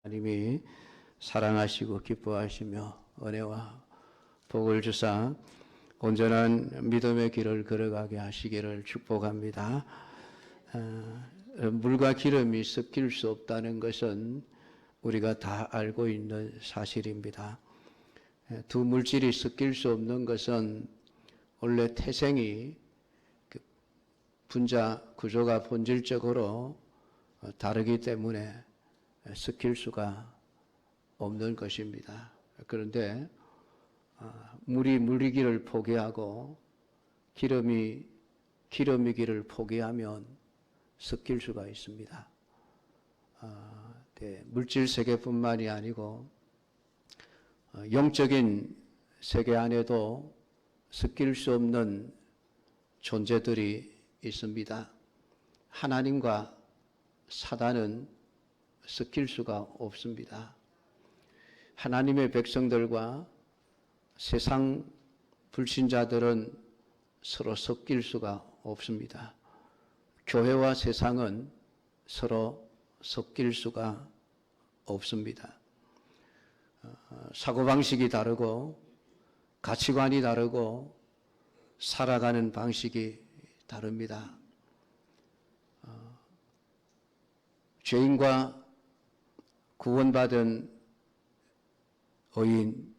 하나님이 사랑하시고 기뻐하시며 은혜와 복을 주사 온전한 믿음의 길을 걸어가게 하시기를 축복합니다. 물과 기름이 섞일 수 없다는 것은 우리가 다 알고 있는 사실입니다. 두 물질이 섞일 수 없는 것은 원래 태생이 분자 구조가 본질적으로 다르기 때문에 섞일 수가 없는 것입니다. 그런데 물이 물이기를 포기하고 기름이 기름이기를 포기하면 섞일 수가 있습니다. 물질 세계뿐만이 아니고 영적인 세계 안에도 섞일 수 없는 존재들이 있습니다. 하나님과 사단은 섞일 수가 없습니다. 하나님의 백성들과 세상 불신자들은 서로 섞일 수가 없습니다. 교회와 세상은 서로 섞일 수가 없습니다. 사고방식이 다르고 가치관이 다르고 살아가는 방식이 다릅니다. 죄인과 구원받은 의인,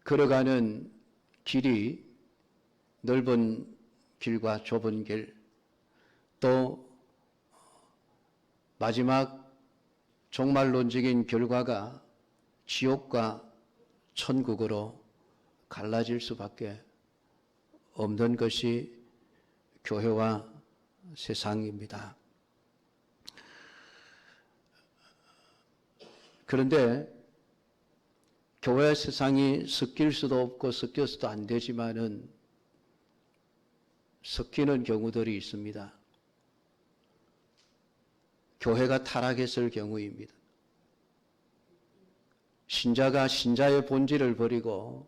걸어가는 길이 넓은 길과 좁은 길, 또 마지막 종말론적인 결과가 지옥과 천국으로 갈라질 수밖에 없는 것이 교회와 세상입니다. 그런데 교회와 세상이 섞일 수도 없고 섞여서도 안 되지만은 섞이는 경우들이 있습니다. 교회가 타락했을 경우입니다. 신자가 신자의 본질을 버리고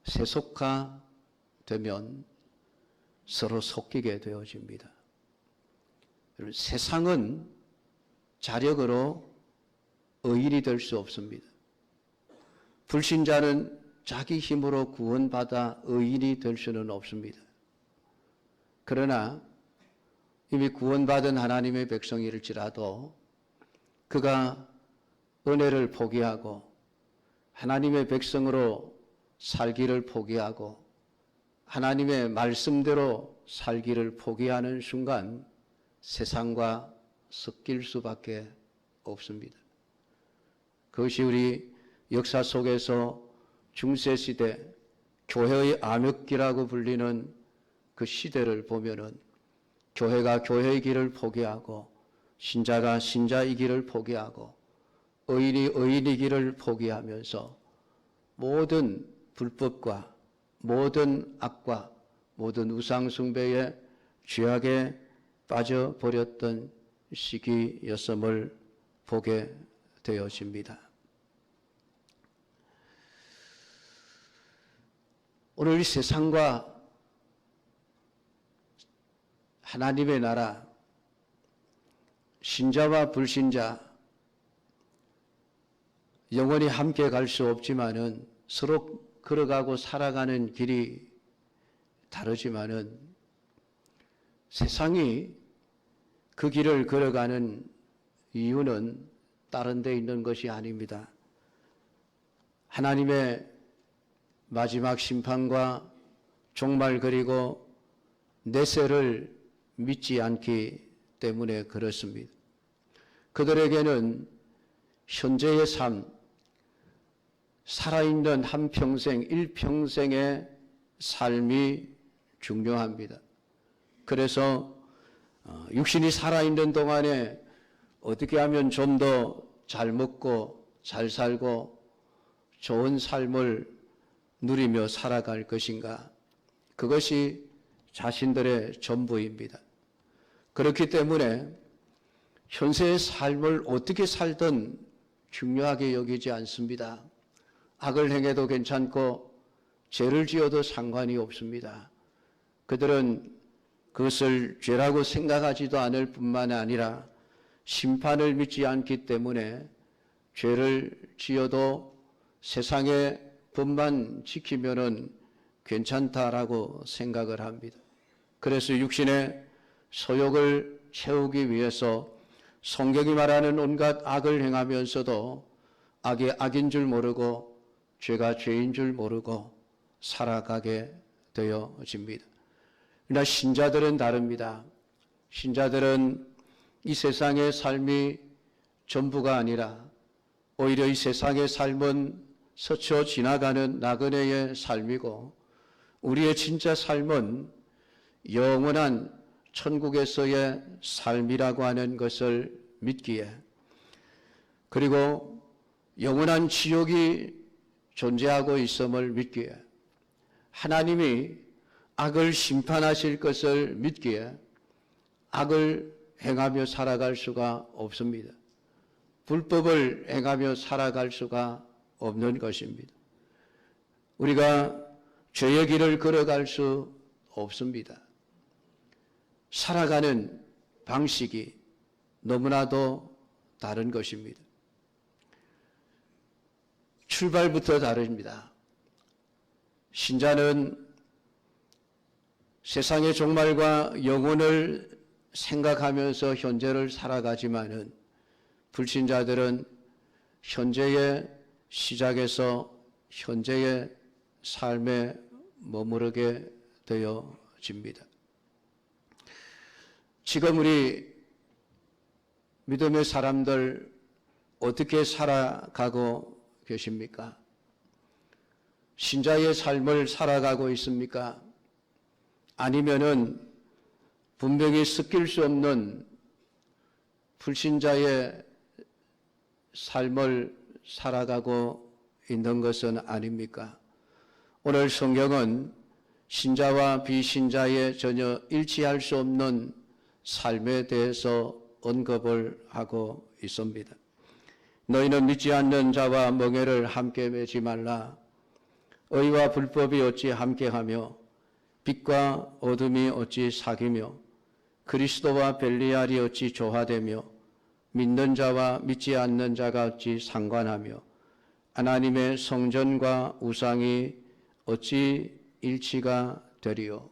세속화되면 서로 섞이게 되어집니다. 세상은 자력으로 의인이 될 수 없습니다. 불신자는 자기 힘으로 구원받아 의인이 될 수는 없습니다. 그러나 이미 구원받은 하나님의 백성일지라도 그가 은혜를 포기하고 하나님의 백성으로 살기를 포기하고 하나님의 말씀대로 살기를 포기하는 순간 세상과 섞일 수밖에 없습니다. 그것이 우리 역사 속에서 중세시대 교회의 암흑기라고 불리는 그 시대를 보면은 교회가 교회의 길을 포기하고 신자가 신자의 길을 포기하고 의인이 의인의 길을 포기하면서 모든 불법과 모든 악과 모든 우상숭배의 죄악에 빠져버렸던 시기였음을 보게 되어집니다. 오늘 이 세상과 하나님의 나라, 신자와 불신자, 영원히 함께 갈 수 없지만은 서로 걸어가고 살아가는 길이 다르지만은 세상이 그 길을 걸어가는 이유는 다른 데 있는 것이 아닙니다. 하나님의 마지막 심판과 종말 그리고 내세를 믿지 않기 때문에 그렇습니다. 그들에게는 현재의 삶, 살아있는 한평생, 일평생의 삶이 중요합니다. 그래서 육신이 살아있는 동안에 어떻게 하면 좀 더 잘 먹고 잘 살고 좋은 삶을 누리며 살아갈 것인가? 그것이 자신들의 전부입니다. 그렇기 때문에 현세의 삶을 어떻게 살든 중요하게 여기지 않습니다. 악을 행해도 괜찮고 죄를 지어도 상관이 없습니다. 그들은 그것을 죄라고 생각하지도 않을 뿐만 아니라 심판을 믿지 않기 때문에 죄를 지어도 세상의 법만 지키면은 괜찮다라고 생각을 합니다. 그래서 육신의 소욕을 채우기 위해서 성경이 말하는 온갖 악을 행하면서도 악이 악인 줄 모르고 죄가 죄인 줄 모르고 살아가게 되어집니다. 그러나 신자들은 다릅니다. 신자들은 이 세상의 삶이 전부가 아니라 오히려 이 세상의 삶은 스쳐 지나가는 나그네의 삶이고 우리의 진짜 삶은 영원한 천국에서의 삶이라고 하는 것을 믿기에, 그리고 영원한 지옥이 존재하고 있음을 믿기에, 하나님이 악을 심판하실 것을 믿기에 악을 행하며 살아갈 수가 없습니다. 불법을 행하며 살아갈 수가 없는 것입니다. 우리가 죄의 길을 걸어갈 수 없습니다. 살아가는 방식이 너무나도 다른 것입니다. 출발부터 다릅니다. 신자는 세상의 종말과 영혼을 생각하면서 현재를 살아가지만은 불신자들은 현재의 시작에서 현재의 삶에 머무르게 되어집니다. 지금 우리 믿음의 사람들 어떻게 살아가고 계십니까? 신자의 삶을 살아가고 있습니까? 아니면은 분명히 섞일 수 없는 불신자의 삶을 살아가고 있는 것은 아닙니까? 오늘 성경은 신자와 비신자의 전혀 일치할 수 없는 삶에 대해서 언급을 하고 있습니다. 너희는 믿지 않는 자와 멍에를 함께 매지 말라. 의와 불법이 어찌 함께하며 빛과 어둠이 어찌 사귀며 그리스도와 벨리알이 어찌 조화되며 믿는 자와 믿지 않는 자가 어찌 상관하며 하나님의 성전과 우상이 어찌 일치가 되리요.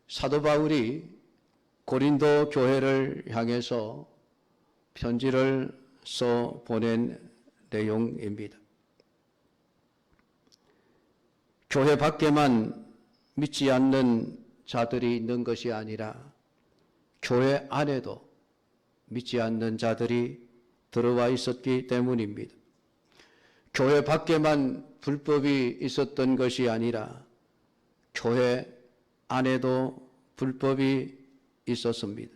사도 바울이 고린도 교회를 향해서 편지를 써 보낸 내용입니다. 교회 밖에만 믿지 않는 자들이 있는 것이 아니라 교회 안에도 믿지 않는 자들이 들어와 있었기 때문입니다. 교회 밖에만 불법이 있었던 것이 아니라 교회 안에도 불법이 있었습니다.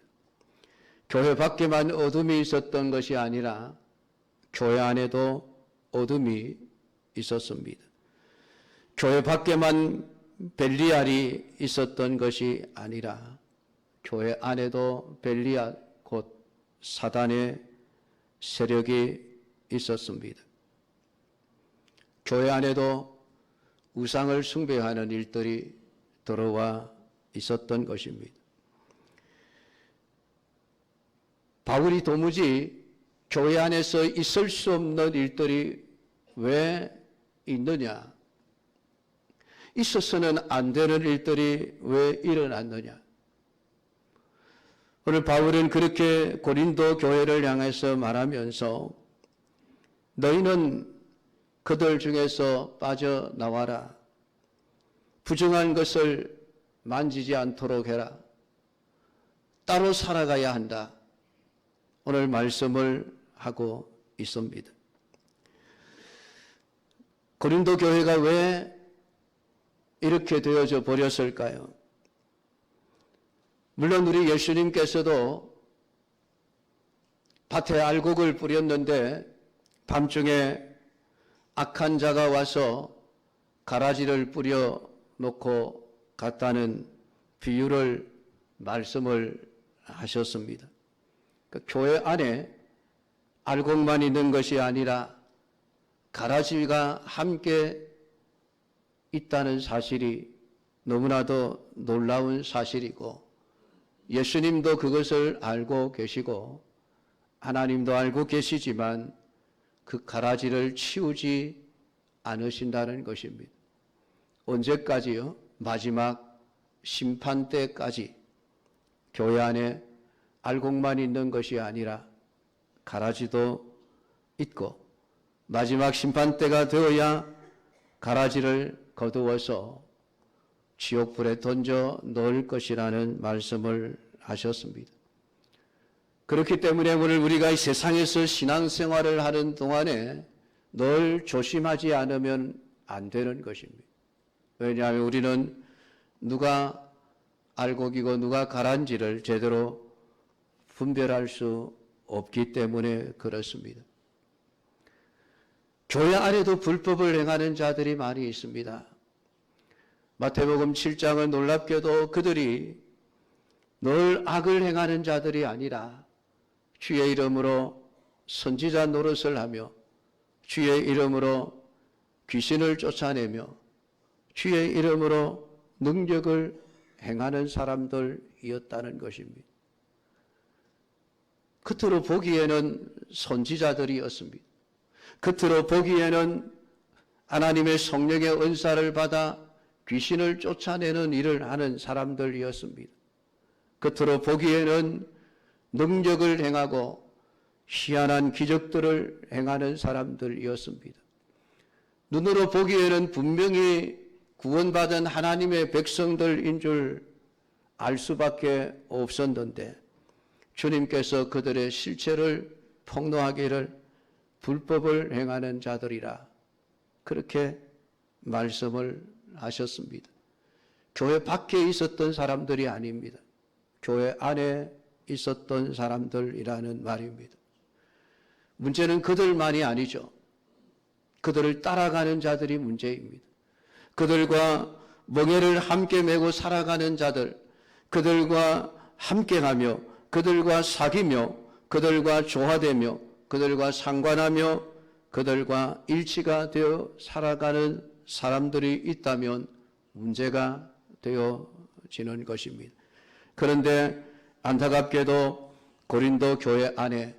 교회 밖에만 어둠이 있었던 것이 아니라 교회 안에도 어둠이 있었습니다. 교회 밖에만 벨리알이 있었던 것이 아니라 교회 안에도 벨리알 곧 사단의 세력이 있었습니다. 교회 안에도 우상을 숭배하는 일들이 들어와 있었던 것입니다. 바울이 도무지 교회 안에서 있을 수 없는 일들이 왜 있느냐? 있어서는 안 되는 일들이 왜 일어났느냐? 오늘 바울은 그렇게 고린도 교회를 향해서 말하면서 너희는 그들 중에서 빠져나와라. 부정한 것을 만지지 않도록 해라. 따로 살아가야 한다. 오늘 말씀을 하고 있습니다. 고린도 교회가 왜 이렇게 되어져 버렸을까요? 물론 우리 예수님께서도 밭에 알곡을 뿌렸는데 밤중에 악한 자가 와서 가라지를 뿌려 놓고 갔다는 비유를 말씀을 하셨습니다. 그러니까 교회 안에 알곡만 있는 것이 아니라 가라지가 함께 있다는 사실이 너무나도 놀라운 사실이고 예수님도 그것을 알고 계시고 하나님도 알고 계시지만 그 가라지를 치우지 않으신다는 것입니다. 언제까지요? 마지막 심판 때까지 교회 안에 알곡만 있는 것이 아니라 가라지도 있고 마지막 심판 때가 되어야 가라지를 거두어서 지옥불에 던져 넣을 것이라는 말씀을 하셨습니다. 그렇기 때문에 오늘 우리가 이 세상에서 신앙생활을 하는 동안에 늘 조심하지 않으면 안 되는 것입니다. 왜냐하면 우리는 누가 알곡이고 누가 가라지를 제대로 분별할 수 없기 때문에 그렇습니다. 교회 안에도 불법을 행하는 자들이 많이 있습니다. 마태복음 7장은 놀랍게도 그들이 늘 악을 행하는 자들이 아니라 주의 이름으로 선지자 노릇을 하며 주의 이름으로 귀신을 쫓아내며 주의 이름으로 능력을 행하는 사람들이었다는 것입니다. 겉으로 보기에는 선지자들이었습니다. 겉으로 보기에는 하나님의 성령의 은사를 받아 귀신을 쫓아내는 일을 하는 사람들이었습니다. 겉으로 보기에는 능력을 행하고 희한한 기적들을 행하는 사람들이었습니다. 눈으로 보기에는 분명히 구원받은 하나님의 백성들인 줄 알 수밖에 없었는데 주님께서 그들의 실체를 폭로하기를 불법을 행하는 자들이라 그렇게 말씀을 하셨습니다. 교회 밖에 있었던 사람들이 아닙니다. 교회 안에 있었던 사람들이라는 말입니다. 문제는 그들만이 아니죠. 그들을 따라가는 자들이 문제입니다. 그들과 멍에를 함께 메고 살아가는 자들, 그들과 함께하며 그들과 사귀며 그들과 조화되며 그들과 상관하며 그들과 일치가 되어 살아가는 사람들이 있다면 문제가 되어지는 것입니다. 그런데 안타깝게도 고린도 교회 안에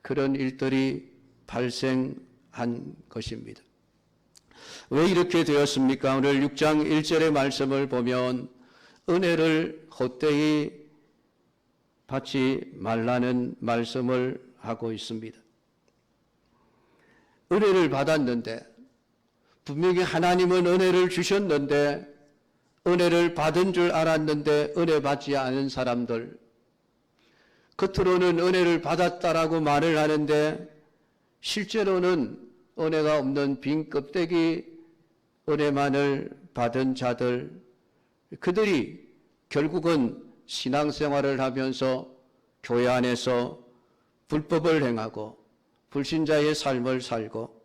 그런 일들이 발생한 것입니다. 왜 이렇게 되었습니까? 오늘 6장 1절의 말씀을 보면 은혜를 헛되이 받지 말라는 말씀을 하고 있습니다. 은혜를 받았는데 분명히 하나님은 은혜를 주셨는데 은혜를 받은 줄 알았는데 은혜 받지 않은 사람들, 겉으로는 은혜를 받았다라고 말을 하는데 실제로는 은혜가 없는 빈 껍데기 은혜만을 받은 자들, 그들이 결국은 신앙생활을 하면서 교회 안에서 불법을 행하고 불신자의 삶을 살고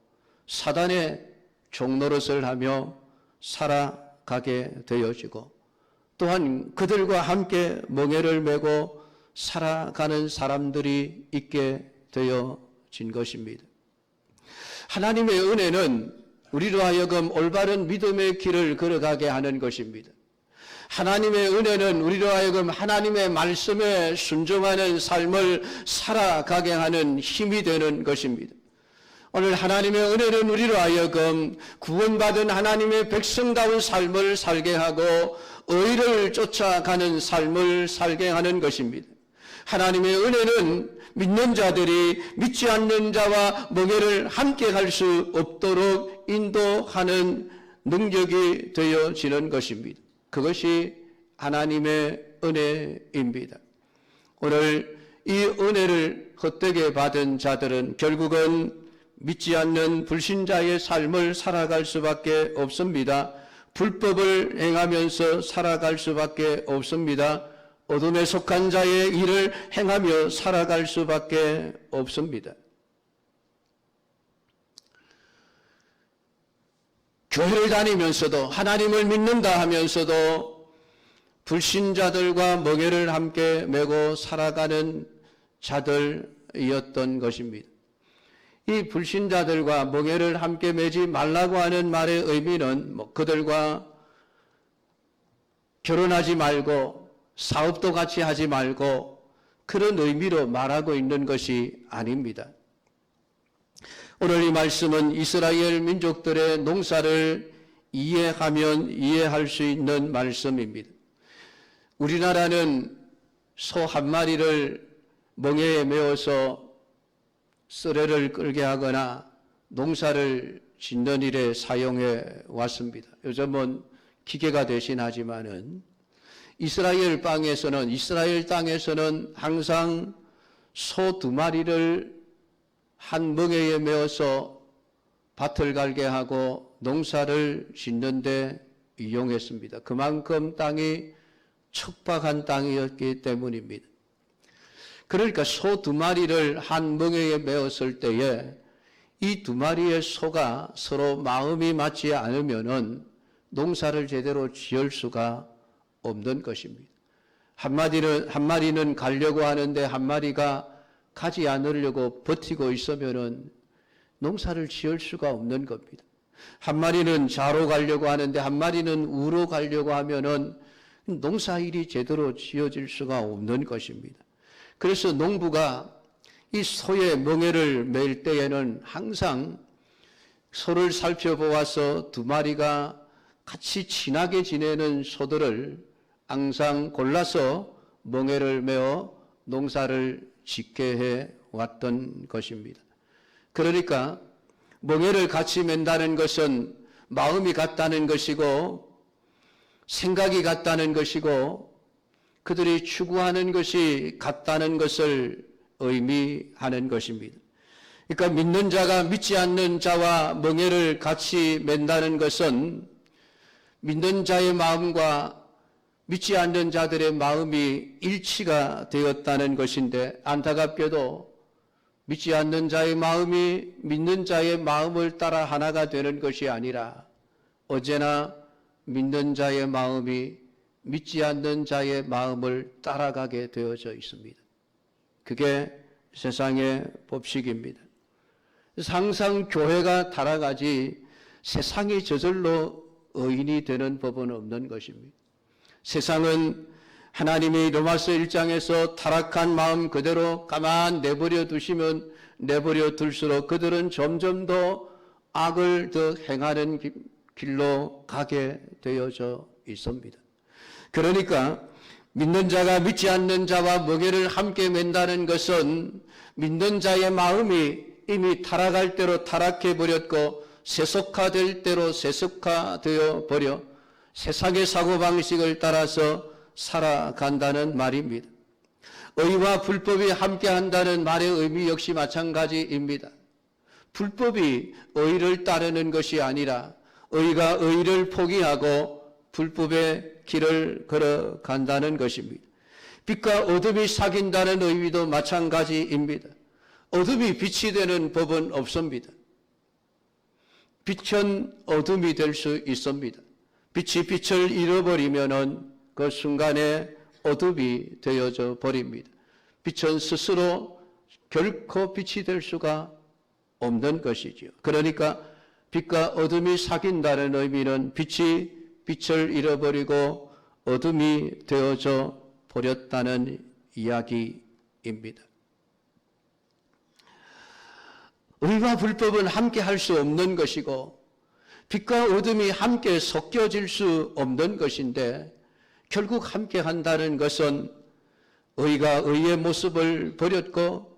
사단의 종노릇을 하며 살아가게 되어지고 또한 그들과 함께 멍에를 메고 살아가는 사람들이 있게 되어진 것입니다. 하나님의 은혜는 우리로 하여금 올바른 믿음의 길을 걸어가게 하는 것입니다. 하나님의 은혜는 우리로 하여금 하나님의 말씀에 순종하는 삶을 살아가게 하는 힘이 되는 것입니다. 오늘 하나님의 은혜는 우리로 하여금 구원받은 하나님의 백성다운 삶을 살게 하고 의를 쫓아가는 삶을 살게 하는 것입니다. 하나님의 은혜는 믿는 자들이 믿지 않는 자와 멍에를 함께 갈 수 없도록 인도하는 능력이 되어지는 것입니다. 그것이 하나님의 은혜입니다. 오늘 이 은혜를 헛되게 받은 자들은 결국은 믿지 않는 불신자의 삶을 살아갈 수밖에 없습니다. 불법을 행하면서 살아갈 수밖에 없습니다. 어둠에 속한 자의 일을 행하며 살아갈 수밖에 없습니다. 교회를 다니면서도 하나님을 믿는다 하면서도 불신자들과 멍에를 함께 메고 살아가는 자들이었던 것입니다. 이 불신자들과 멍에를 함께 매지 말라고 하는 말의 의미는 그들과 결혼하지 말고 사업도 같이 하지 말고 그런 의미로 말하고 있는 것이 아닙니다. 오늘 이 말씀은 이스라엘 민족들의 농사를 이해하면 이해할 수 있는 말씀입니다. 우리나라는 소 한 마리를 멍에에 메어서 쓰레를 끌게 하거나 농사를 짓는 일에 사용해 왔습니다. 요즘은 기계가 대신하지만은 이스라엘 땅에서는 항상 소 2마리를 한 멍에에 메어서 밭을 갈게 하고 농사를 짓는 데 이용했습니다. 그만큼 땅이 척박한 땅이었기 때문입니다. 그러니까 소 2마리를 한 멍에에 메었을 때에 이 2마리의 소가 서로 마음이 맞지 않으면은 농사를 제대로 지을 수가 없는 것입니다. 한 마리는 가려고 하는데 한 마리가 가지 않으려고 버티고 있으면은 농사를 지을 수가 없는 겁니다. 한 마리는 좌로 가려고 하는데 한 마리는 우로 가려고 하면은 농사일이 제대로 지어질 수가 없는 것입니다. 그래서 농부가 이 소의 멍에를 맬 때에는 항상 소를 살펴보아서 2마리가 같이 친하게 지내는 소들을 항상 골라서 멍에를 메어 농사를 짓게 해 왔던 것입니다. 그러니까 멍에를 같이 맨다는 것은 마음이 같다는 것이고 생각이 같다는 것이고 그들이 추구하는 것이 같다는 것을 의미하는 것입니다. 그러니까 믿는 자가 믿지 않는 자와 멍에를 같이 맨다는 것은 믿는 자의 마음과 믿지 않는 자들의 마음이 일치가 되었다는 것인데, 안타깝게도 믿지 않는 자의 마음이 믿는 자의 마음을 따라 하나가 되는 것이 아니라 언제나 믿는 자의 마음이 믿지 않는 자의 마음을 따라가게 되어져 있습니다. 그게 세상의 법칙입니다. 항상 교회가 타락하지 세상이 저절로 의인이 되는 법은 없는 것입니다. 세상은 하나님이 로마서 1장에서 타락한 마음 그대로 가만 내버려 두시면 내버려 둘수록 그들은 점점 더 악을 더 행하는 길로 가게 되어져 있습니다. 그러니까 믿는 자가 믿지 않는 자와 멍에를 함께 맨다는 것은 믿는 자의 마음이 이미 타락할 대로 타락해 버렸고 세속화될 대로 세속화되어 버려 세상의 사고방식을 따라서 살아간다는 말입니다. 의와 불법이 함께한다는 말의 의미 역시 마찬가지입니다. 불법이 의를 따르는 것이 아니라 의가 의를 포기하고 불법의 길을 걸어간다는 것입니다. 빛과 어둠이 사귄다는 의미도 마찬가지입니다. 어둠이 빛이 되는 법은 없습니다. 빛은 어둠이 될 수 있습니다. 빛이 빛을 잃어버리면은 그 순간에 어둠이 되어져 버립니다. 빛은 스스로 결코 빛이 될 수가 없는 것이죠. 그러니까 빛과 어둠이 사귄다는 의미는 빛이 빛을 잃어버리고 어둠이 되어져 버렸다는 이야기입니다. 의와 불법은 함께 할 수 없는 것이고 빛과 어둠이 함께 섞여질 수 없는 것인데 결국 함께 한다는 것은 의가 의의 모습을 버렸고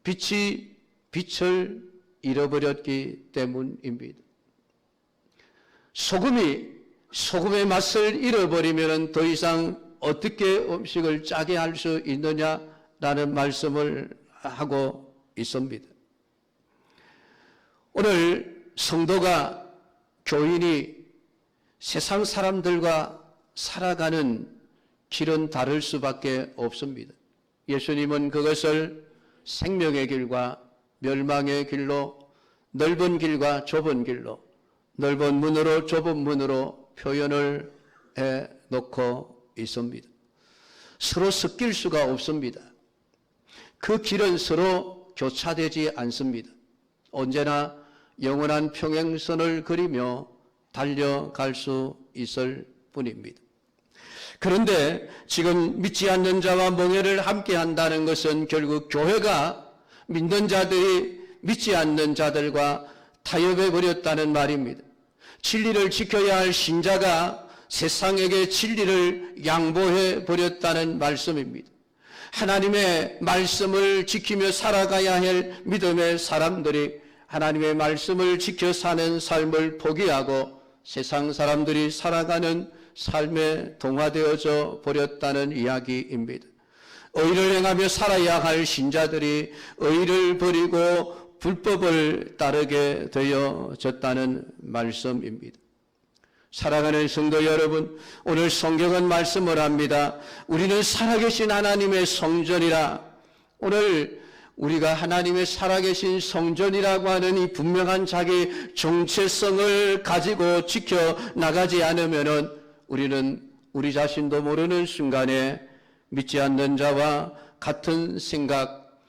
빛이 빛을 잃어버렸기 때문입니다. 소금의 맛을 잃어버리면 더 이상 어떻게 음식을 짜게 할 수 있느냐라는 말씀을 하고 있습니다. 오늘 성도가 교인이 세상 사람들과 살아가는 길은 다를 수밖에 없습니다. 예수님은 그것을 생명의 길과 멸망의 길로, 넓은 길과 좁은 길로, 넓은 문으로 좁은 문으로 표현을 해 놓고 있습니다. 서로 섞일 수가 없습니다. 그 길은 서로 교차되지 않습니다. 언제나 영원한 평행선을 그리며 달려갈 수 있을 뿐입니다. 그런데 지금 믿지 않는 자와 멍에를 함께 한다는 것은 결국 교회가 믿는 자들이 믿지 않는 자들과 타협해 버렸다는 말입니다. 진리를 지켜야 할 신자가 세상에게 진리를 양보해 버렸다는 말씀입니다. 하나님의 말씀을 지키며 살아가야 할 믿음의 사람들이 하나님의 말씀을 지켜 사는 삶을 포기하고 세상 사람들이 살아가는 삶에 동화되어져 버렸다는 이야기입니다. 의를 행하며 살아야 할 신자들이 의를 버리고 불법을 따르게 되어졌다는 말씀입니다. 사랑하는 성도 여러분, 오늘 성경은 말씀을 합니다. 우리는 살아계신 하나님의 성전이라. 오늘 우리가 하나님의 살아계신 성전이라고 하는 이 분명한 자기 정체성을 가지고 지켜나가지 않으면은 우리는 우리 자신도 모르는 순간에 믿지 않는 자와 같은 생각,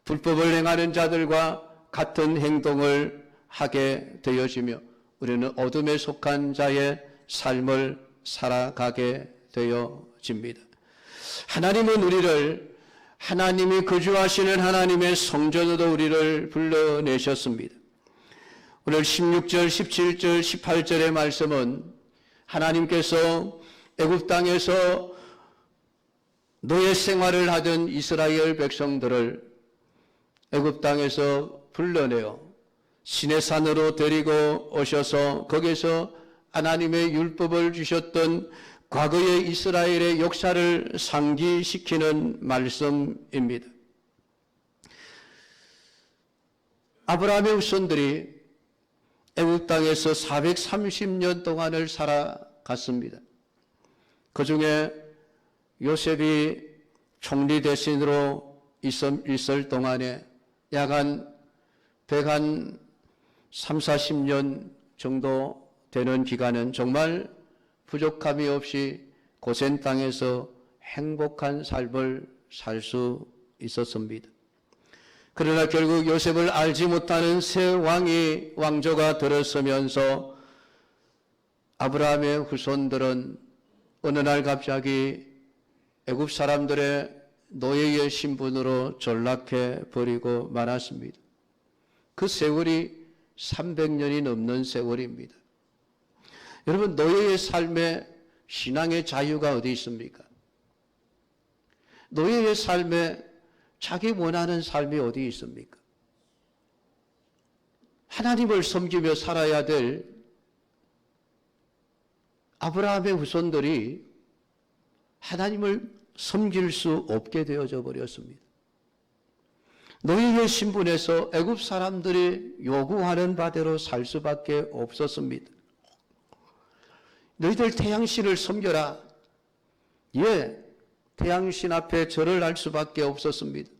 불법을 행하는 자들과 같은 행동을 하게 되어지며 우리는 어둠에 속한 자의 삶을 살아가게 되어집니다. 하나님은 우리를 하나님이 거주하시는 하나님의 성전으로 우리를 불러내셨습니다. 오늘 16절, 17절, 18절의 말씀은 하나님께서 애굽 땅에서 노예 생활을 하던 이스라엘 백성들을 애굽 땅에서 불러내어 시내산으로 데리고 오셔서 거기서 하나님의 율법을 주셨던 과거의 이스라엘의 역사를 상기시키는 말씀입니다. 아브라함의 후손들이 애굽 땅에서 430년 동안을 살아갔습니다. 그 중에 요셉이 총리 대신으로 있을 동안에 약 한 130-40년 정도 되는 기간은 정말 부족함이 없이 고센 땅에서 행복한 삶을 살 수 있었습니다. 그러나 결국 요셉을 알지 못하는 새 왕이 왕조가 들어서면서 아브라함의 후손들은 어느 날 갑자기 애굽 사람들의 노예의 신분으로 전락해 버리고 말았습니다. 그 세월이 300년이 넘는 세월입니다. 여러분, 노예의 삶에 신앙의 자유가 어디 있습니까? 노예의 삶에 자기 원하는 삶이 어디 있습니까? 하나님을 섬기며 살아야 될 아브라함의 후손들이 하나님을 섬길 수 없게 되어져 버렸습니다. 노예의 신분에서 애굽 사람들이 요구하는 바대로 살 수밖에 없었습니다. 너희들 태양신을 섬겨라. 예, 태양신 앞에 절을 할 수밖에 없었습니다.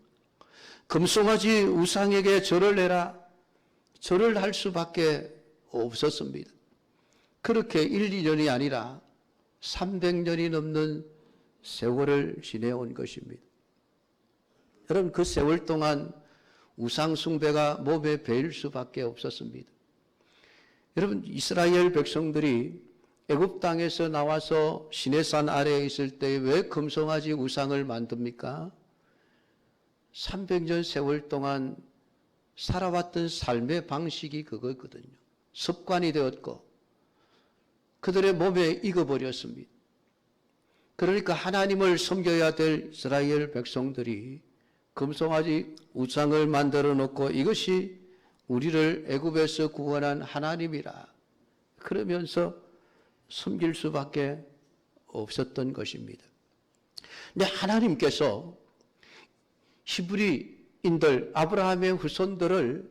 금송아지 우상에게 절을 해라. 절을 할 수밖에 없었습니다. 그렇게 1, 2년이 아니라 300년이 넘는 세월을 지내온 것입니다. 여러분, 그 세월 동안 우상 숭배가 몸에 배일 수밖에 없었습니다. 여러분, 이스라엘 백성들이 애굽 땅에서 나와서 시내산 아래에 있을 때 왜 금송아지 우상을 만듭니까? 300년 세월 동안 살아왔던 삶의 방식이 그거거든요. 습관이 되었고 그들의 몸에 익어버렸습니다. 그러니까 하나님을 섬겨야 될 이스라엘 백성들이 금송아지 우상을 만들어 놓고 이것이 우리를 애굽에서 구원한 하나님이라 그러면서 섬길 수밖에 없었던 것입니다. 근데 하나님께서 히브리인들 아브라함의 후손들을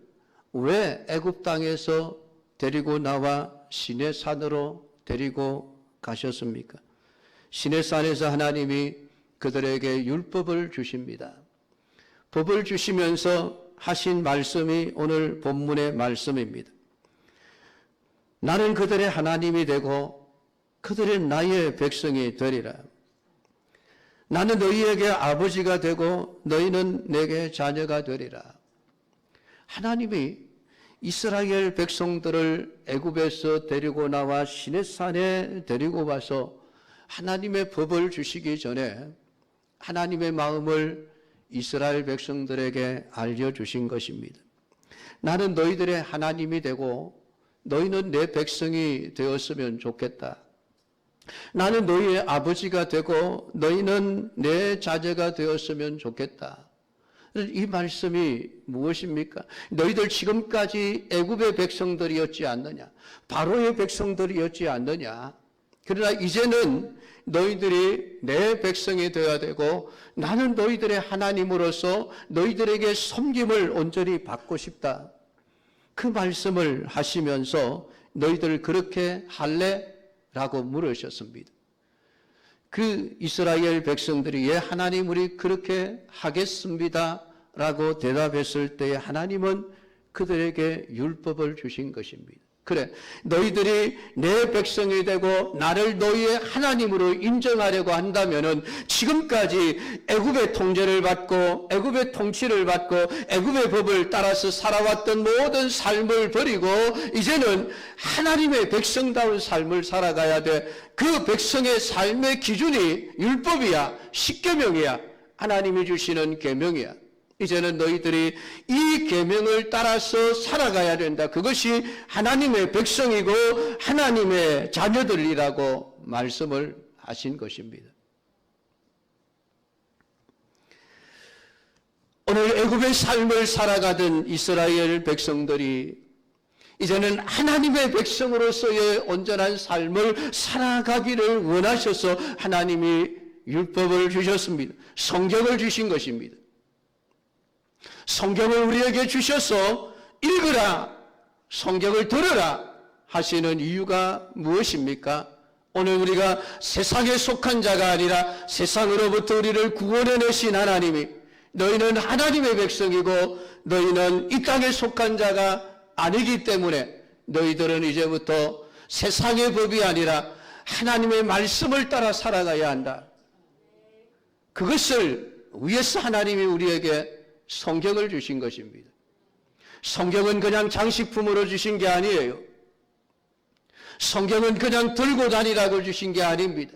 왜 애굽 땅에서 데리고 나와 시내산으로 데리고 가셨습니까? 시내산에서 하나님이 그들에게 율법을 주십니다. 법을 주시면서 하신 말씀이 오늘 본문의 말씀입니다. 나는 그들의 하나님이 되고 그들의 나의 백성이 되리라. 나는 너희에게 아버지가 되고 너희는 내게 자녀가 되리라. 하나님이 이스라엘 백성들을 애굽에서 데리고 나와 시내산에 데리고 와서 하나님의 법을 주시기 전에 하나님의 마음을 이스라엘 백성들에게 알려주신 것입니다. 나는 너희들의 하나님이 되고 너희는 내 백성이 되었으면 좋겠다. 나는 너희의 아버지가 되고 너희는 내 자제가 되었으면 좋겠다. 이 말씀이 무엇입니까? 너희들 지금까지 애굽의 백성들이었지 않느냐? 바로의 백성들이었지 않느냐? 그러나 이제는 너희들이 내 백성이 되어야 되고 나는 너희들의 하나님으로서 너희들에게 섬김을 온전히 받고 싶다. 그 말씀을 하시면서 너희들 그렇게 할래? 라고 물으셨습니다. 그 이스라엘 백성들이 예 하나님 우리 그렇게 하겠습니다 라고 대답했을 때 하나님은 그들에게 율법을 주신 것입니다. 그래 너희들이 내 백성이 되고 나를 너희의 하나님으로 인정하려고 한다면은 지금까지 애굽의 통제를 받고 애굽의 통치를 받고 애굽의 법을 따라서 살아왔던 모든 삶을 버리고 이제는 하나님의 백성다운 삶을 살아가야 돼. 그 백성의 삶의 기준이 율법이야, 십계명이야, 하나님이 주시는 계명이야. 이제는 너희들이 이 계명을 따라서 살아가야 된다. 그것이 하나님의 백성이고 하나님의 자녀들이라고 말씀을 하신 것입니다. 오늘 애굽의 삶을 살아가던 이스라엘 백성들이 이제는 하나님의 백성으로서의 온전한 삶을 살아가기를 원하셔서 하나님이 율법을 주셨습니다. 성경을 주신 것입니다. 성경을 우리에게 주셔서 읽으라, 성경을 들으라 하시는 이유가 무엇입니까? 오늘 우리가 세상에 속한 자가 아니라 세상으로부터 우리를 구원해내신 하나님이 너희는 하나님의 백성이고 너희는 이 땅에 속한 자가 아니기 때문에 너희들은 이제부터 세상의 법이 아니라 하나님의 말씀을 따라 살아가야 한다. 그것을 위해서 하나님이 우리에게 성경을 주신 것입니다. 성경은 그냥 장식품으로 주신 게 아니에요. 성경은 그냥 들고 다니라고 주신 게 아닙니다.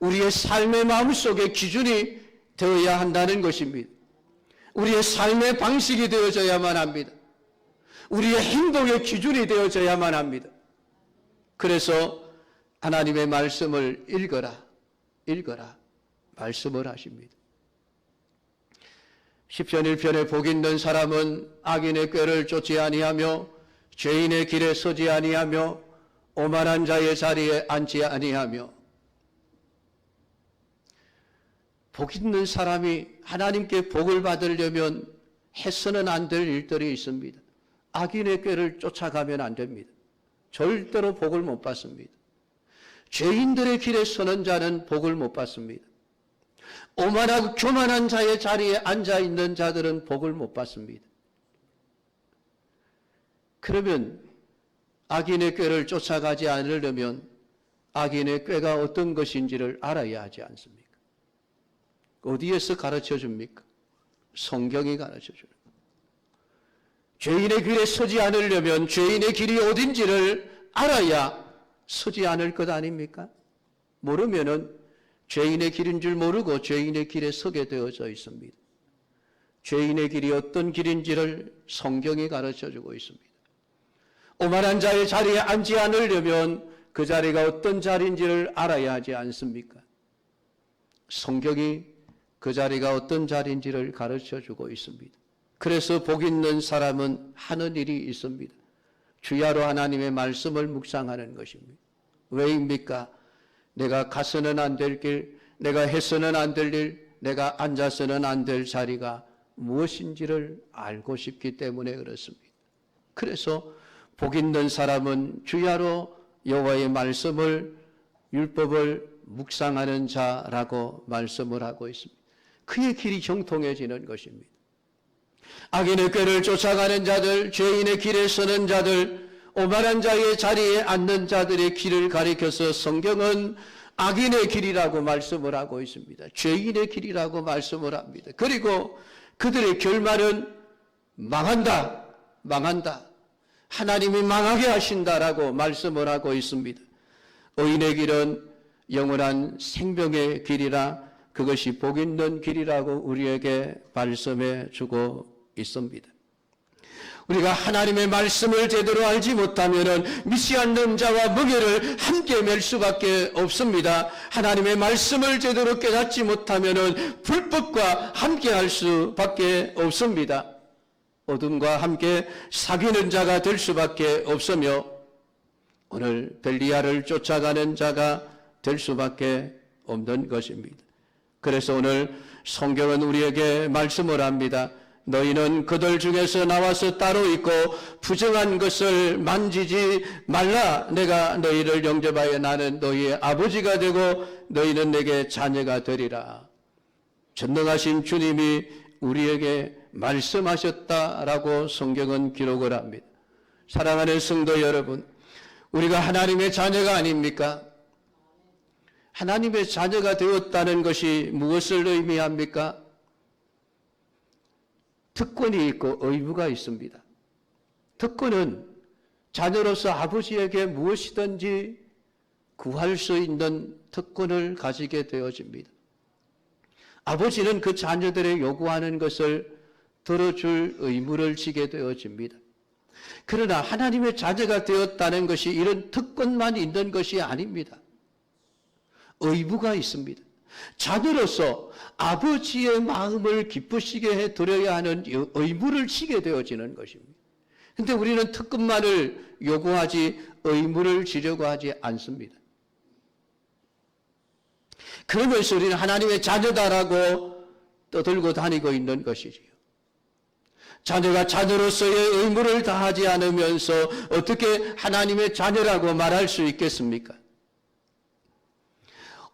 우리의 삶의 마음속에 기준이 되어야 한다는 것입니다. 우리의 삶의 방식이 되어져야만 합니다. 우리의 행동의 기준이 되어져야만 합니다. 그래서 하나님의 말씀을 읽어라 말씀을 하십니다. 시편 1편에 복 있는 사람은 악인의 꾀를 쫓지 아니하며 죄인의 길에 서지 아니하며 오만한 자의 자리에 앉지 아니하며. 복 있는 사람이 하나님께 복을 받으려면 해서는 안 될 일들이 있습니다. 악인의 꾀를 쫓아가면 안 됩니다. 절대로 복을 못 받습니다. 죄인들의 길에 서는 자는 복을 못 받습니다. 오만하고 교만한 자의 자리에 앉아있는 자들은 복을 못 받습니다. 그러면 악인의 꾀를 쫓아가지 않으려면 악인의 꾀가 어떤 것인지를 알아야 하지 않습니까? 어디에서 가르쳐 줍니까? 성경이 가르쳐 줍니다. 죄인의 길에 서지 않으려면 죄인의 길이 어딘지를 알아야 서지 않을 것 아닙니까? 모르면은 죄인의 길인 줄 모르고 죄인의 길에 서게 되어져 있습니다. 죄인의 길이 어떤 길인지를 성경이 가르쳐주고 있습니다. 오만한 자의 자리에 앉지 않으려면 그 자리가 어떤 자리인지를 알아야 하지 않습니까? 성경이 그 자리가 어떤 자리인지를 가르쳐주고 있습니다. 그래서 복 있는 사람은 하는 일이 있습니다. 주야로 하나님의 말씀을 묵상하는 것입니다. 왜입니까? 내가 가서는 안 될 길, 내가 해서는 안 될 일, 내가 앉아서는 안 될 자리가 무엇인지를 알고 싶기 때문에 그렇습니다. 그래서 복 있는 사람은 주야로 여호와의 말씀을, 율법을 묵상하는 자라고 말씀을 하고 있습니다. 그의 길이 형통해지는 것입니다. 악인의 꾀를 쫓아가는 자들, 죄인의 길에 서는 자들, 오만한 자의 자리에 앉는 자들의 길을 가리켜서 성경은 악인의 길이라고 말씀을 하고 있습니다. 죄인의 길이라고 말씀을 합니다. 그리고 그들의 결말은 망한다. 하나님이 망하게 하신다라고 말씀을 하고 있습니다. 의인의 길은 영원한 생명의 길이라 그것이 복 있는 길이라고 우리에게 말씀해 주고 있습니다. 우리가 하나님의 말씀을 제대로 알지 못하면 믿지 않는 자와 멍에를 함께 맬 수밖에 없습니다. 하나님의 말씀을 제대로 깨닫지 못하면 불법과 함께 할 수밖에 없습니다. 어둠과 함께 사귀는 자가 될 수밖에 없으며 오늘 벨리알을 쫓아가는 자가 될 수밖에 없는 것입니다. 그래서 오늘 성경은 우리에게 말씀을 합니다. 너희는 그들 중에서 나와서 따로 있고 부정한 것을 만지지 말라. 내가 너희를 영접하여 나는 너희의 아버지가 되고 너희는 내게 자녀가 되리라. 전능하신 주님이 우리에게 말씀하셨다라고 성경은 기록을 합니다. 사랑하는 성도 여러분, 우리가 하나님의 자녀가 아닙니까? 하나님의 자녀가 되었다는 것이 무엇을 의미합니까? 특권이 있고 의무가 있습니다. 특권은 자녀로서 아버지에게 무엇이든지 구할 수 있는 특권을 가지게 되어집니다. 아버지는 그 자녀들의 요구하는 것을 들어줄 의무를 지게 되어집니다. 그러나 하나님의 자녀가 되었다는 것이 이런 특권만 있는 것이 아닙니다. 의무가 있습니다. 자녀로서 아버지의 마음을 기쁘시게 해드려야 하는 의무를 지게 되어지는 것입니다. 그런데 우리는 특권만을 요구하지 의무를 지려고 하지 않습니다. 그러면서 우리는 하나님의 자녀다라고 떠들고 다니고 있는 것이지요. 자녀가 자녀로서의 의무를 다하지 않으면서 어떻게 하나님의 자녀라고 말할 수 있겠습니까?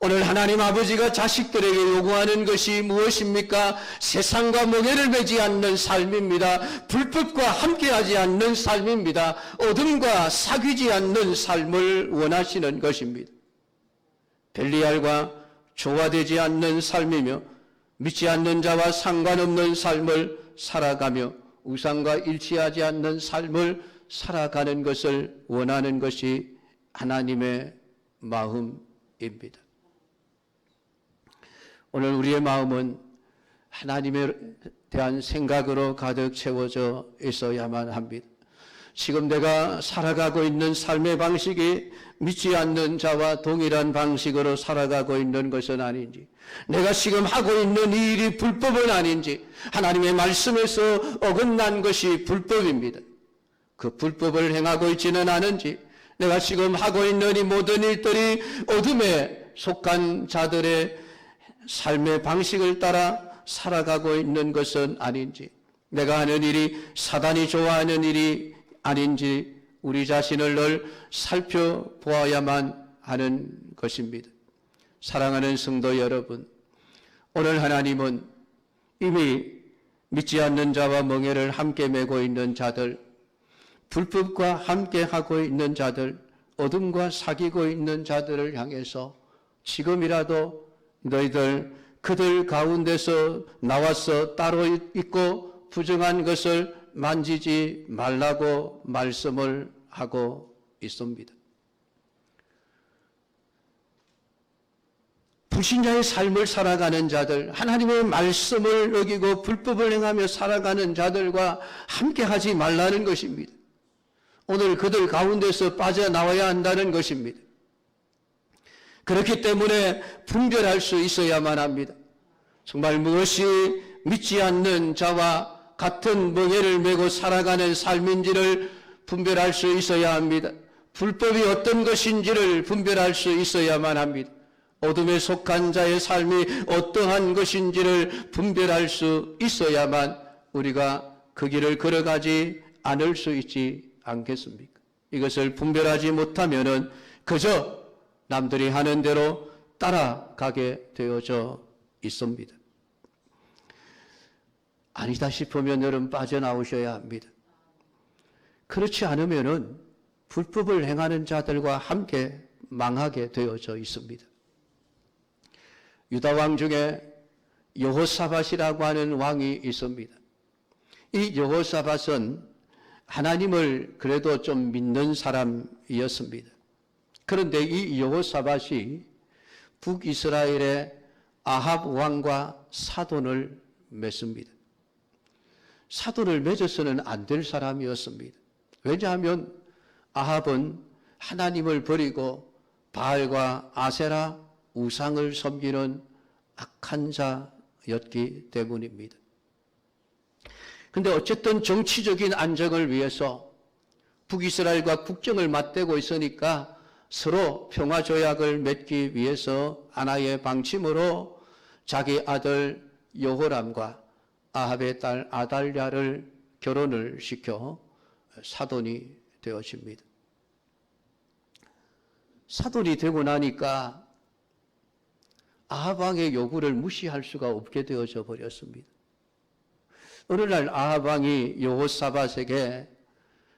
오늘 하나님 아버지가 자식들에게 요구하는 것이 무엇입니까? 세상과 멍에를 매지 않는 삶입니다. 불법과 함께하지 않는 삶입니다. 어둠과 사귀지 않는 삶을 원하시는 것입니다. 벨리알과 조화되지 않는 삶이며 믿지 않는 자와 상관없는 삶을 살아가며 우상과 일치하지 않는 삶을 살아가는 것을 원하는 것이 하나님의 마음입니다. 오늘 우리의 마음은 하나님에 대한 생각으로 가득 채워져 있어야만 합니다. 지금 내가 살아가고 있는 삶의 방식이 믿지 않는 자와 동일한 방식으로 살아가고 있는 것은 아닌지, 내가 지금 하고 있는 이 일이 불법은 아닌지, 하나님의 말씀에서 어긋난 것이 불법입니다. 그 불법을 행하고 있지는 않은지, 내가 지금 하고 있는 이 모든 일들이 어둠에 속한 자들의 삶의 방식을 따라 살아가고 있는 것은 아닌지, 내가 하는 일이 사단이 좋아하는 일이 아닌지 우리 자신을 늘 살펴보아야만 하는 것입니다. 사랑하는 성도 여러분, 오늘 하나님은 이미 믿지 않는 자와 멍에를 함께 메고 있는 자들, 불법과 함께 하고 있는 자들, 어둠과 사귀고 있는 자들을 향해서 지금이라도 너희들 그들 가운데서 나와서 따로 있고 부정한 것을 만지지 말라고 말씀을 하고 있습니다. 불신자의 삶을 살아가는 자들, 하나님의 말씀을 어기고 불법을 행하며 살아가는 자들과 함께하지 말라는 것입니다. 오늘 그들 가운데서 빠져나와야 한다는 것입니다. 그렇기 때문에 분별할 수 있어야만 합니다. 정말 무엇이 믿지 않는 자와 같은 멍에를 메고 살아가는 삶인지를 분별할 수 있어야 합니다. 불법이 어떤 것인지를 분별할 수 있어야만 합니다. 어둠에 속한 자의 삶이 어떠한 것인지를 분별할 수 있어야만 우리가 그 길을 걸어가지 않을 수 있지 않겠습니까? 이것을 분별하지 못하면은 그저 남들이 하는 대로 따라가게 되어져 있습니다. 아니다 싶으면 여러분 빠져나오셔야 합니다. 그렇지 않으면은 불법을 행하는 자들과 함께 망하게 되어져 있습니다. 유다 왕 중에 여호사밧이라고 하는 왕이 있습니다. 이 여호사밧은 하나님을 그래도 좀 믿는 사람이었습니다. 그런데 이 여호사밧이 북이스라엘의 아합 왕과 사돈을 맺습니다. 사돈을 맺어서는 안 될 사람이었습니다. 왜냐하면 아합은 하나님을 버리고 바알과 아세라 우상을 섬기는 악한 자였기 때문입니다. 그런데 어쨌든 정치적인 안정을 위해서 북이스라엘과 국정을 맞대고 있으니까 서로 평화조약을 맺기 위해서 하나의 방침으로 자기 아들 여호람과 아합의 딸 아달랴를 결혼을 시켜 사돈이 되어집니다. 사돈이 되고 나니까 아합 왕의 요구를 무시할 수가 없게 되어져 버렸습니다. 어느 날 아합 왕이 여호사밧에게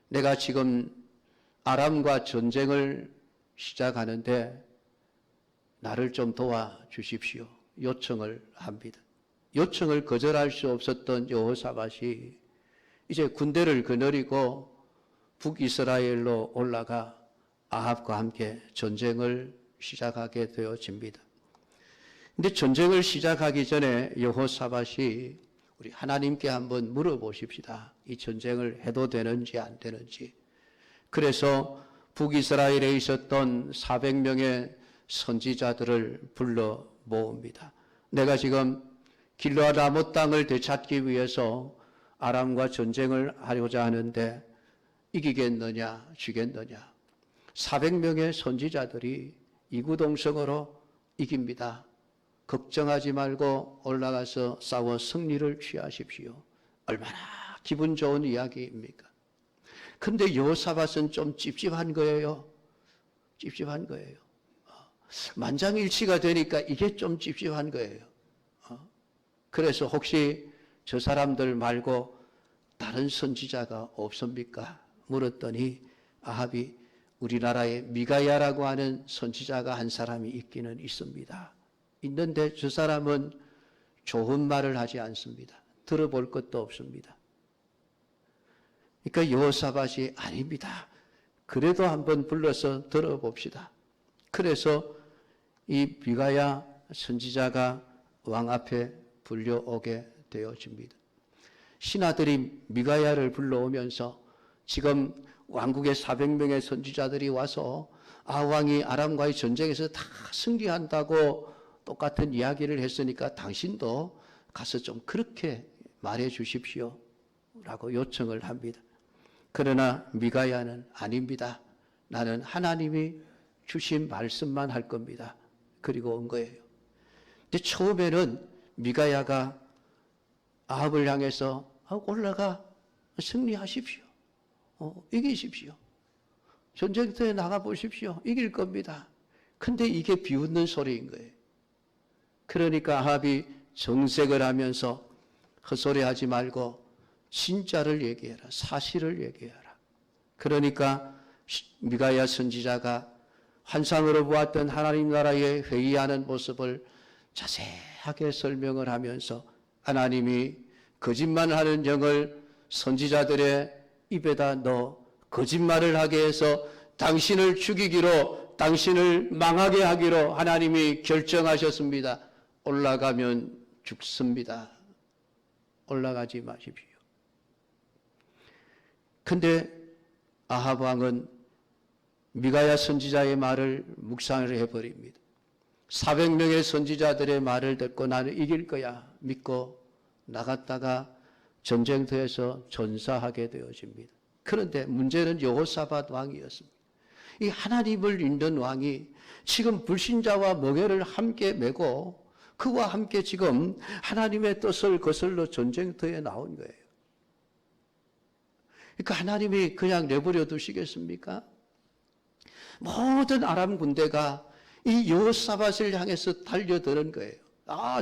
내가 지금 아람과 전쟁을 시작하는데 나를 좀 도와주십시오. 요청을 합니다. 요청을 거절할 수 없었던 여호사밧이 이제 군대를 거느리고 북이스라엘로 올라가 아합과 함께 전쟁을 시작하게 되어집니다. 근데 전쟁을 시작하기 전에 여호사밧이 우리 하나님께 한번 물어보십시다. 이 전쟁을 해도 되는지 안 되는지. 그래서 북이스라엘에 있었던 400명의 선지자들을 불러 모읍니다. 내가 지금 길르앗 라못 땅을 되찾기 위해서 아람과 전쟁을 하려자 하는데 이기겠느냐 지겠느냐. 400명의 선지자들이 이구동성으로 이깁니다. 걱정하지 말고 올라가서 싸워 승리를 취하십시오. 얼마나 기분 좋은 이야기입니까? 근데 여호사밧은 좀 찝찝한 거예요. 찝찝한 거예요. 만장일치가 되니까 이게 좀 찝찝한 거예요. 그래서 혹시 저 사람들 말고 다른 선지자가 없습니까? 물었더니 아합이 우리나라에 미가야라고 하는 선지자가 한 사람이 있기는 있습니다. 있는데 저 사람은 좋은 말을 하지 않습니다. 들어볼 것도 없습니다. 그러니까 여호사밧이 아닙니다. 그래도 한번 불러서 들어봅시다. 그래서 이 미가야 선지자가 왕 앞에 불려오게 되어집니다. 신하들이 미가야를 불러오면서 지금 왕국의 400명의 선지자들이 와서 왕이 아람과의 전쟁에서 다 승리한다고 똑같은 이야기를 했으니까 당신도 가서 좀 그렇게 말해 주십시오 라고 요청을 합니다. 그러나 미가야는 아닙니다. 나는 하나님이 주신 말씀만 할 겁니다. 그리고 온 거예요. 근데 처음에는 미가야가 아합을 향해서 올라가 승리하십시오. 이기십시오. 전쟁터에 나가보십시오. 이길 겁니다. 근데 이게 비웃는 소리인 거예요. 그러니까 아합이 정색을 하면서 헛소리하지 말고 진짜를 얘기해라. 사실을 얘기해라. 그러니까 미가야 선지자가 환상으로 보았던 하나님 나라의 회의하는 모습을 자세하게 설명을 하면서 하나님이 거짓말하는 영을 선지자들의 입에다 넣어 거짓말을 하게 해서 당신을 죽이기로, 당신을 망하게 하기로 하나님이 결정하셨습니다. 올라가면 죽습니다. 올라가지 마십시오. 근데 아합 왕은 미가야 선지자의 말을 묵상을 해버립니다. 400명의 선지자들의 말을 듣고 나는 이길 거야 믿고 나갔다가 전쟁터에서 전사하게 되어집니다. 그런데 문제는 여호사밧 왕이었습니다. 이 하나님을 믿는 왕이 지금 불신자와 멍에를 함께 메고 그와 함께 지금 하나님의 뜻을 거슬러 전쟁터에 나온 거예요. 그러니까 하나님이 그냥 내버려 두시겠습니까? 모든 아람 군대가 이 여호사밧을 향해서 달려드는 거예요.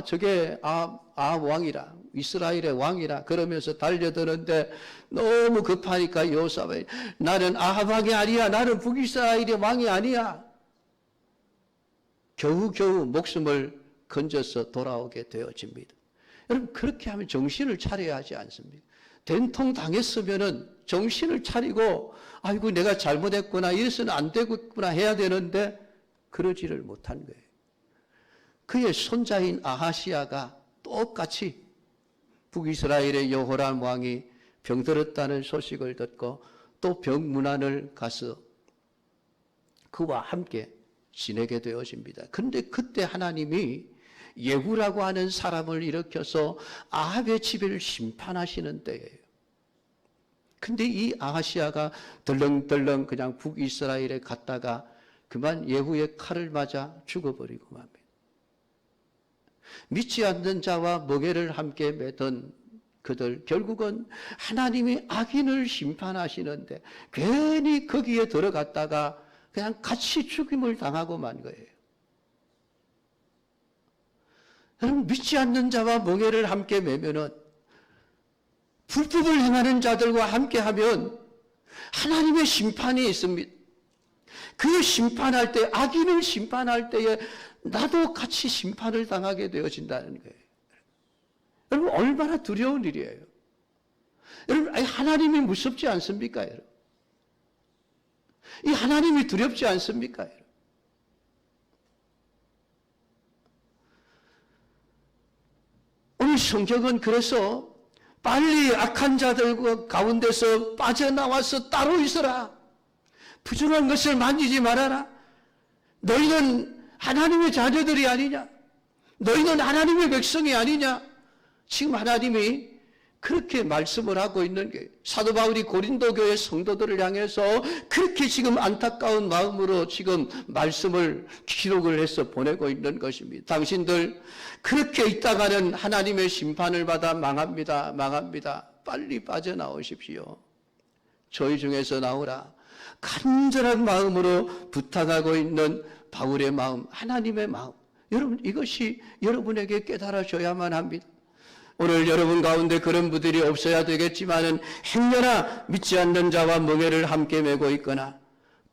저게 왕이라, 이스라엘의 왕이라 그러면서 달려드는데 너무 급하니까 여호사밧이 나는 아합 왕이 아니야. 나는 북이스라엘의 왕이 아니야. 겨우겨우 목숨을 건져서 돌아오게 되어집니다. 여러분 그렇게 하면 정신을 차려야 하지 않습니까? 된통 당했으면은 정신을 차리고 아이고 내가 잘못했구나 이래서는 안 되겠구나 해야 되는데 그러지를 못한 거예요. 그의 손자인 아하시아가 똑같이 북이스라엘의 여호람 왕이 병들었다는 소식을 듣고 또 병문안을 가서 그와 함께 지내게 되어집니다. 그런데 그때 하나님이 예후라고 하는 사람을 일으켜서 아합의 집을 심판하시는 때예요. 근데 이 아하시아가 덜렁덜렁 그냥 북이스라엘에 갔다가 그만 예후의 칼을 맞아 죽어버리고 맙니다. 믿지 않는 자와 멍에를 함께 매던 그들, 결국은 하나님이 악인을 심판하시는데 괜히 거기에 들어갔다가 그냥 같이 죽임을 당하고 만 거예요. 여러분, 믿지 않는 자와 멍에를 함께 매면은, 불법을 행하는 자들과 함께 하면 하나님의 심판이 있습니다. 그 심판할 때, 악인을 심판할 때에 나도 같이 심판을 당하게 되어진다는 거예요. 여러분, 얼마나 두려운 일이에요. 여러분, 하나님이 무섭지 않습니까, 여러분? 이 하나님이 두렵지 않습니까, 여러분? 오늘 성경은 그래서 빨리 악한 자들 가운데서 빠져나와서 따로 있어라. 부정한 것을 만지지 말아라. 너희는 하나님의 자녀들이 아니냐? 너희는 하나님의 백성이 아니냐? 지금 하나님이 그렇게 말씀을 하고 있는 게, 사도 바울이 고린도 교회 성도들을 향해서 그렇게 지금 안타까운 마음으로 지금 말씀을 기록을 해서 보내고 있는 것입니다. 당신들 그렇게 있다가는 하나님의 심판을 받아 망합니다. 망합니다. 빨리 빠져나오십시오. 저희 중에서 나오라. 간절한 마음으로 부탁하고 있는 바울의 마음, 하나님의 마음. 여러분, 이것이 여러분에게 깨달아져야만 합니다. 오늘 여러분 가운데 그런 분들이 없어야 되겠지만은 행여나 믿지 않는 자와 멍에를 함께 메고 있거나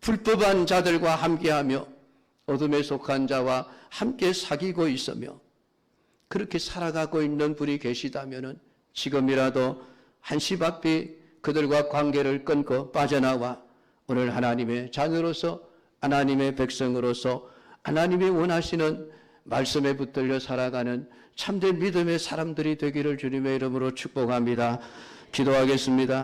불법한 자들과 함께하며 어둠에 속한 자와 함께 사귀고 있으며 그렇게 살아가고 있는 분이 계시다면은 지금이라도 한시바삐 그들과 관계를 끊고 빠져나와 오늘 하나님의 자녀로서, 하나님의 백성으로서 하나님이 원하시는 말씀에 붙들려 살아가는 참된 믿음의 사람들이 되기를 주님의 이름으로 축복합니다. 기도하겠습니다.